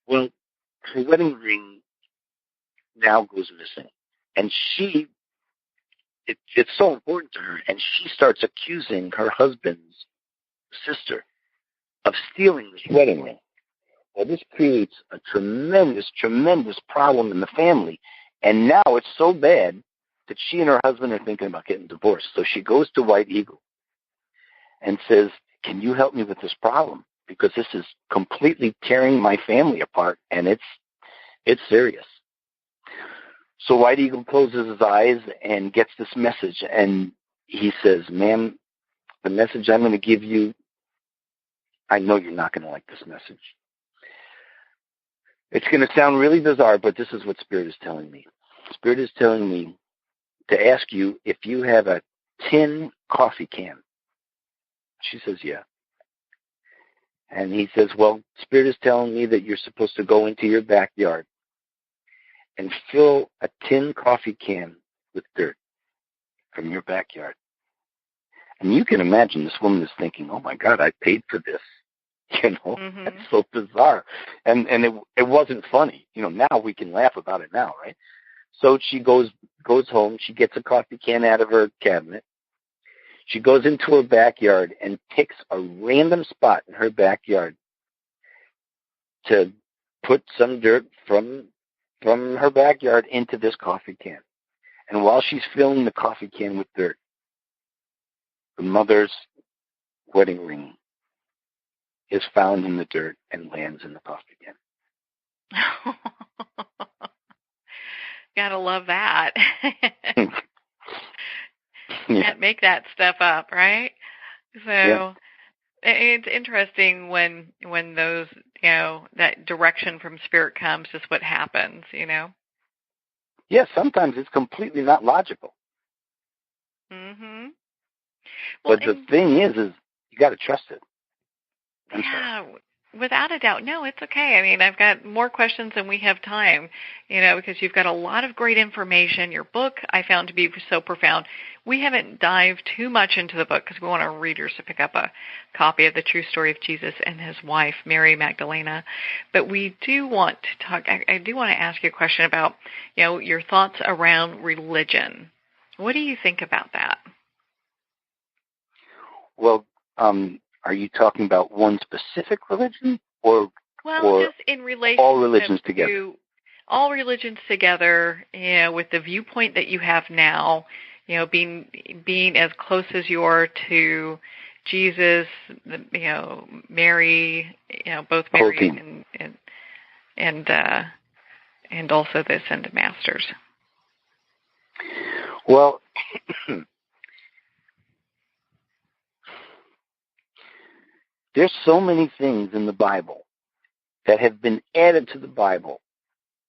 Well, her wedding ring now goes missing. And it's so important to her, and she starts accusing her husband's sister of stealing this wedding ring. Well, this creates a tremendous, tremendous problem in the family. And now it's so bad that she and her husband are thinking about getting divorced. So she goes to White Eagle and says, "Can you help me with this problem? Because this is completely tearing my family apart, and it's serious." So White Eagle closes his eyes and gets this message, and he says, "Ma'am, the message I'm going to give you, I know you're not going to like this message. It's going to sound really bizarre, but this is what Spirit is telling me. Spirit is telling me to ask you if you have a tin coffee can." She says, "Yeah." And he says, "Well, Spirit is telling me that you're supposed to go into your backyard and fill a tin coffee can with dirt from your backyard." And you can imagine this woman is thinking, "Oh my God, I paid for this." Mm-hmm. That's so bizarre. And it wasn't funny. Now we can laugh about it now, right? So she goes home, she gets a coffee can out of her cabinet. She goes into her backyard and picks a random spot in her backyard to put some dirt from her backyard into this coffee can. And while she's filling the coffee can with dirt, the mother's wedding ring is found in the dirt and lands in the coffee can. Gotta love that. Yeah. Can't make that stuff up, right? So Yeah. it's interesting when those, that direction from Spirit comes, just what happens, Yeah, sometimes it's completely not logical. Mm-hmm. Well, But the thing is you got to trust it. Yeah, without a doubt. No, it's okay. I mean, I've got more questions than we have time, because you've got a lot of great information. Your book I found to be so profound. We haven't dived too much into the book because we want our readers to pick up a copy of The True Story of Jesus and His Wife, Mary Magdalena. But we do want to talk, I do want to ask you a question about, your thoughts around religion. What do you think about that? Well, are you talking about one specific religion or just in relation all religions together? All religions together, with the viewpoint that you have now, being as close as you are to Jesus, Mary, both Mary and also the Ascended Masters. Well, there's so many things in the Bible that have been added to the Bible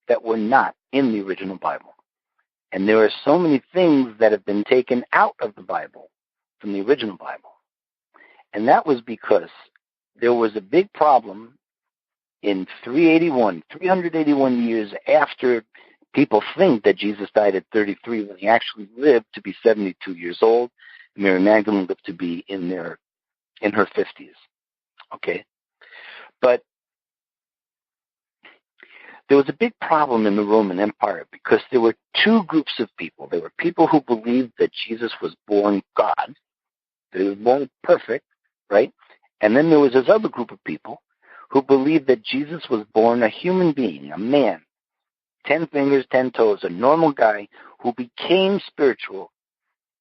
that were not in the original Bible. And there are so many things that have been taken out of the Bible from the original Bible. And that was because there was a big problem in 381 years after people think that Jesus died at 33 when he actually lived to be 72 years old. Mary Magdalene lived to be in her 50s. Okay? But there was a big problem in the Roman Empire because there were two groups of people. There were people who believed that Jesus was born God, that he was born perfect, right? And then there was this other group of people who believed that Jesus was born a human being, a man, 10 fingers, 10 toes, a normal guy who became spiritual,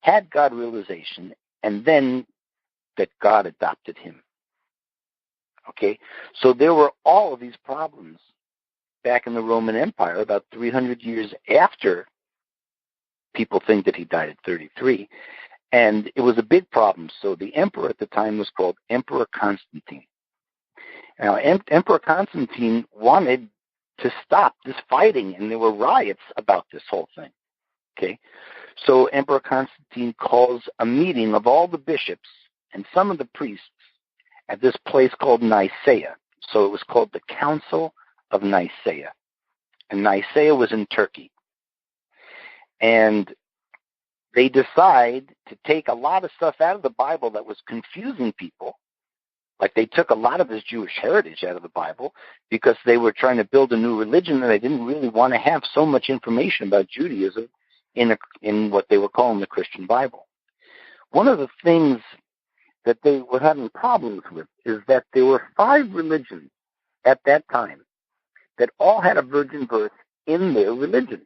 had God realization, and then that God adopted him. Okay? So there were all of these problems back in the Roman Empire about 300 years after people think that he died at 33. And it was a big problem. So the emperor at the time was called Emperor Constantine. Now, Emperor Constantine wanted to stop this fighting, and there were riots about this whole thing. Okay? So Emperor Constantine calls a meeting of all the bishops and some of the priests at this place called Nicaea. So it was called the Council of Nicaea. And Nicaea was in Turkey. And they decide to take a lot of stuff out of the Bible that was confusing people. Like they took a lot of this Jewish heritage out of the Bible because they were trying to build a new religion and they didn't really want to have so much information about Judaism in what they were calling the Christian Bible. One of the things that they were having problems with is that there were 5 religions at that time that all had a virgin birth in their religion.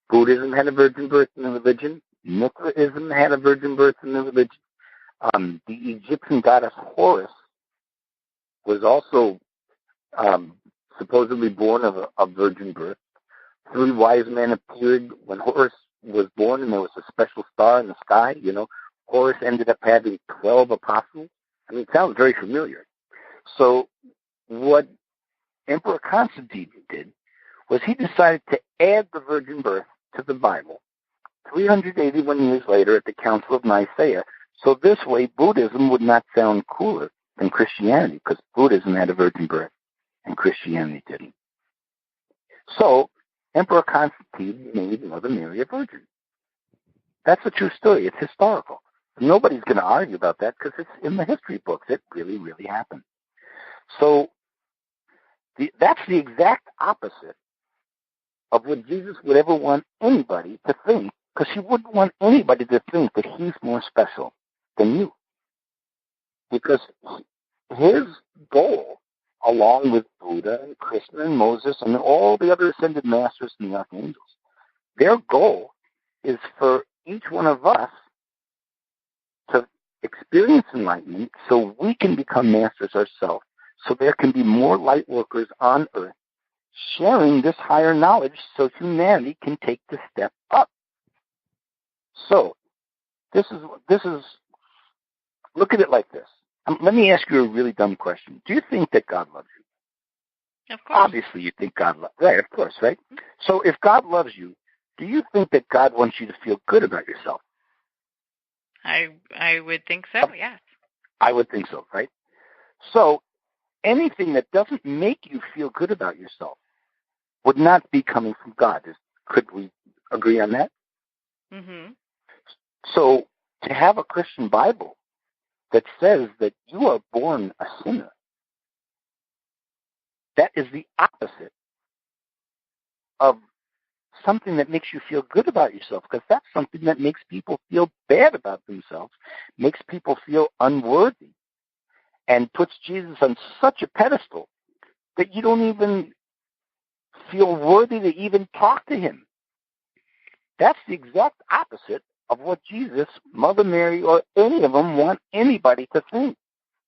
Buddhism had a virgin birth in the religion. Mithraism had a virgin birth in the religion. The Egyptian goddess Horus was also supposedly born of a virgin birth. 3 wise men appeared when Horus was born, and there was a special star in the sky. Horus ended up having 12 apostles. I mean, it sounds very familiar. So what Emperor Constantine did was he decided to add the virgin birth to the Bible 381 years later at the Council of Nicaea. So this way, Buddhism would not sound cooler than Christianity, because Buddhism had a virgin birth and Christianity didn't. So Emperor Constantine made Mother Mary a virgin. That's a true story. It's historical. Nobody's going to argue about that because it's in the history books. It really, really happened. So that's the exact opposite of what Jesus would ever want anybody to think, because he wouldn't want anybody to think that he's more special than you. Because his goal, along with Buddha and Krishna and Moses and all the other ascended masters and the archangels, their goal is for each one of us to experience enlightenment so we can become masters ourselves, so there can be more light workers on earth sharing this higher knowledge so humanity can take the step up. So, this is look at it like this. Let me ask you a really dumb question. Do you think that God loves you? Of course. Obviously, you think God loves you. Right, of course, right? So if God loves you, do you think that God wants you to feel good about yourself? I would think so, yes. I would think so, right? So anything that doesn't make you feel good about yourself would not be coming from God. Could we agree on that? Mm-hmm. So to have a Christian Bible that says that you are born a sinner, that is the opposite of something that makes you feel good about yourself, because that's something that makes people feel bad about themselves, makes people feel unworthy, and puts Jesus on such a pedestal that you don't even feel worthy to even talk to him. That's the exact opposite of what Jesus, Mother Mary, or any of them want anybody to think,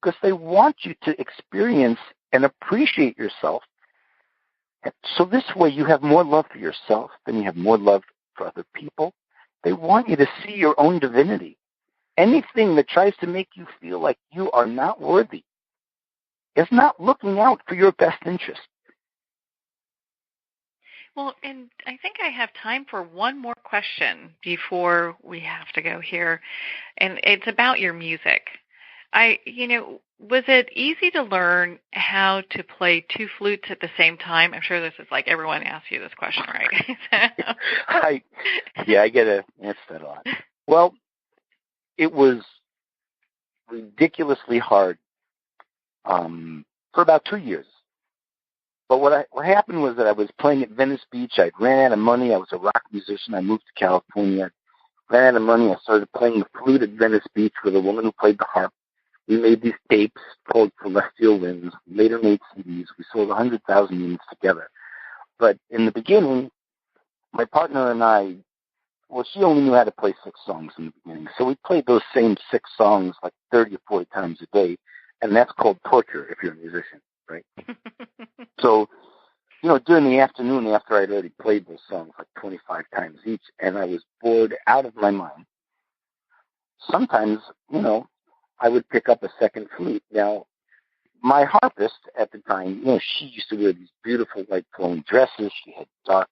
because they want you to experience and appreciate yourself. So this way you have more love for yourself, then you have more love for other people. They want you to see your own divinity. Anything that tries to make you feel like you are not worthy is not looking out for your best interest. Well, and I think I have time for one more question before we have to go here, and it's about your music. Was it easy to learn how to play two flutes at the same time? I'm sure this is like everyone asks you this question, right? I get to answer that a lot. Well, it was ridiculously hard for about 2 years. But what happened was that I was playing at Venice Beach. I'd ran out of money. I was a rock musician. I moved to California. Ran out of money. I started playing the flute at Venice Beach with a woman who played the harp. We made these tapes called Celestial Winds. We later made CDs. We sold 100,000 units together. But in the beginning, my partner and I, well, she only knew how to play 6 songs in the beginning. So we played those same 6 songs like 30 or 40 times a day. And that's called torture if you're a musician, right? So, during the afternoon after I'd already played those songs like 25 times each, and I was bored out of my mind, sometimes, I would pick up a second flute. Now, my harpist at the time, she used to wear these beautiful white flowing dresses. She had dark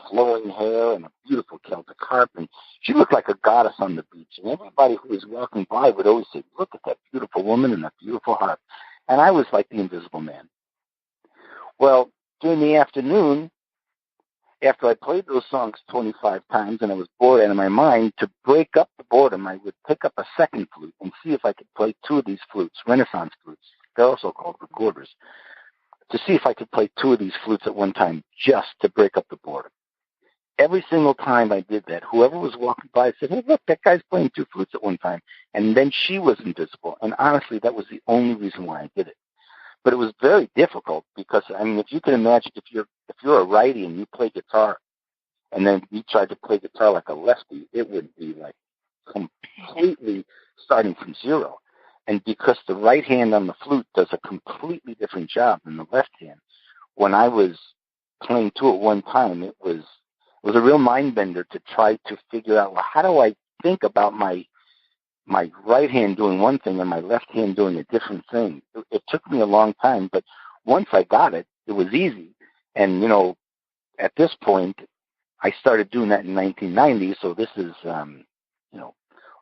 flowing hair and a beautiful Celtic harp, and she looked like a goddess on the beach. And everybody who was walking by would always say, "Look at that beautiful woman and that beautiful harp." And I was like the invisible man. Well, during the afternoon, after I played those songs 25 times and I was bored out of my mind, to break up the boredom, I would pick up a second flute and see if I could play 2 of these flutes, Renaissance flutes. They're also called recorders, to see if I could play 2 of these flutes at one time just to break up the boredom. Every single time I did that, whoever was walking by said, "Hey, look, that guy's playing 2 flutes at one time." And then she was invisible. And honestly, that was the only reason why I did it. But it was very difficult because, if you can imagine, if you're a righty and you play guitar, and then you tried to play guitar like a lefty, it would be like completely starting from zero. And because the right hand on the flute does a completely different job than the left hand, when I was playing 2 at one time, it was a real mind bender to try to figure out, well, how do I think about my right hand doing one thing and my left hand doing a different thing. It took me a long time, but once I got it, it was easy. And, at this point, I started doing that in 1990, so this is,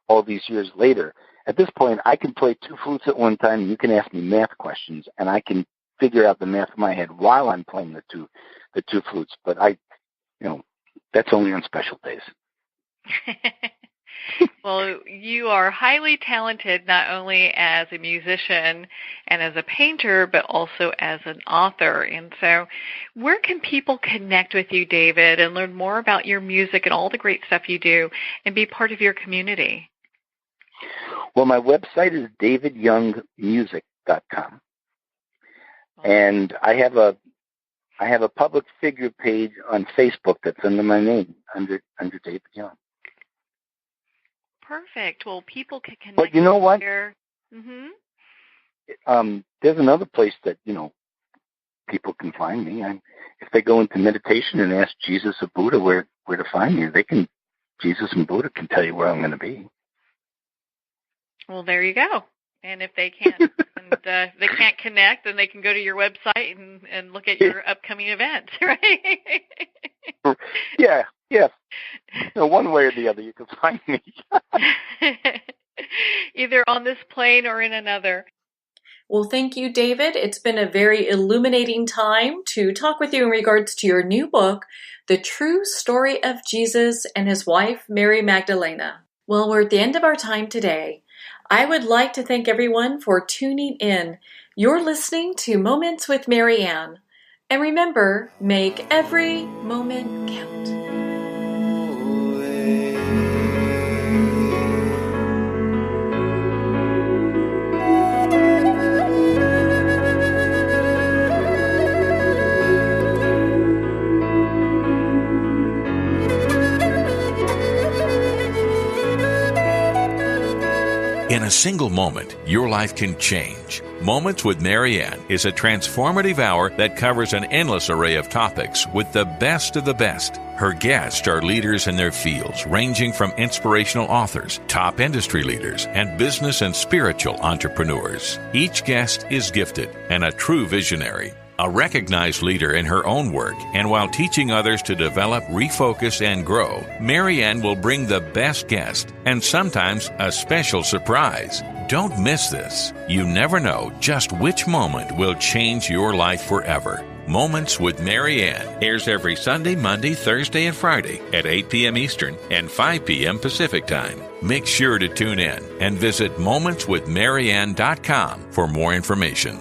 all these years later. At this point, I can play 2 flutes at one time, and you can ask me math questions, and I can figure out the math in my head while I'm playing the two flutes. But that's only on special days. Well, you are highly talented not only as a musician and as a painter, but also as an author. And so where can people connect with you, David, and learn more about your music and all the great stuff you do and be part of your community? Well, my website is davidyoungmusic.com. And I have a public figure page on Facebook that's under my name, under David Young. Perfect. Well, people can connect. But you know what? Mm-hmm. There's another place that, people can find me. If they go into meditation and ask Jesus or Buddha where to find me, Jesus and Buddha can tell you where I'm going to be. Well, there you go. And if they can't, they can't connect, then they can go to your website and look at your upcoming events, right? Yeah. One way or the other, you can find me. Either on this plane or in another. Well, thank you, David. It's been a very illuminating time to talk with you in regards to your new book, The True Story of Jesus and His Wife, Mary Magdalena. Well, we're at the end of our time today. I would like to thank everyone for tuning in. You're listening to Moments with Marianne. And remember, make every moment count. In a single moment, your life can change. Moments with Marianne is a transformative hour that covers an endless array of topics with the best of the best. Her guests are leaders in their fields, ranging from inspirational authors, top industry leaders, and business and spiritual entrepreneurs. Each guest is gifted and a true visionary. A recognized leader in her own work, and while teaching others to develop, refocus, and grow, Marianne will bring the best guest and sometimes a special surprise. Don't miss this. You never know just which moment will change your life forever. Moments with Marianne airs every Sunday, Monday, Thursday, and Friday at 8 p.m. Eastern and 5 p.m. Pacific Time. Make sure to tune in and visit momentswithmarianne.com for more information.